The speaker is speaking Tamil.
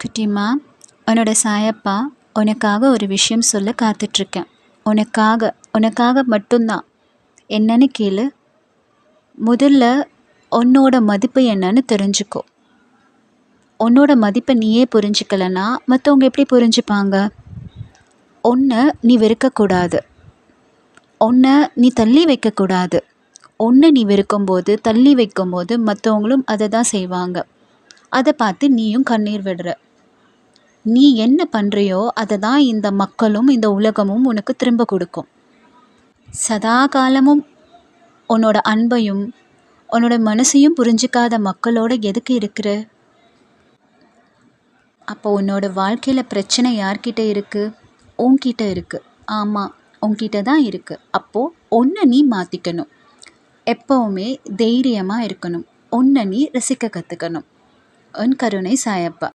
குட்டிமா, உன்னோட சாயப்பா உனக்காக ஒரு விஷயம் சொல்ல காத்துட்ருக்கேன். உனக்காக மட்டும்தான். என்னன்னு கேளு. முதல்ல உன்னோட மதிப்பு என்னன்னு தெரிஞ்சுக்கோ. உன்னோட மதிப்பை நீயே புரிஞ்சுக்கலன்னா மற்றவங்க எப்படி புரிஞ்சுப்பாங்க? உன்னை நீ வெறுக்கக்கூடாது. உன்னை நீ தள்ளி வைக்கக்கூடாது. உன்னை நீ வெறுக்கும்போது, தள்ளி வைக்கும்போது மற்றவங்களும் அதை தான் செய்வாங்க. அதை பார்த்து நீயும் கண்ணீர் விடுற. நீ என்ன பண்ணுறியோ அதை தான் இந்த மக்களும் இந்த உலகமும் உனக்கு திரும்ப கொடுக்கும். சதா காலமும் உன்னோட அன்பையும் உன்னோட மனசையும் புரிஞ்சிக்காத மக்களோட எதுக்கு இருக்கிற? அப்போ உன்னோட வாழ்க்கையில் பிரச்சனை யார்கிட்ட இருக்குது? உன்கிட்ட இருக்குது. ஆமாம், உன்கிட்ட தான் இருக்குது. அப்போது உன்னை நீ மாற்றிக்கணும். எப்போவுமே தைரியமாக இருக்கணும். உன்னை நீ ரசிக்க கற்றுக்கணும். உன் கருணை சாயப்பா.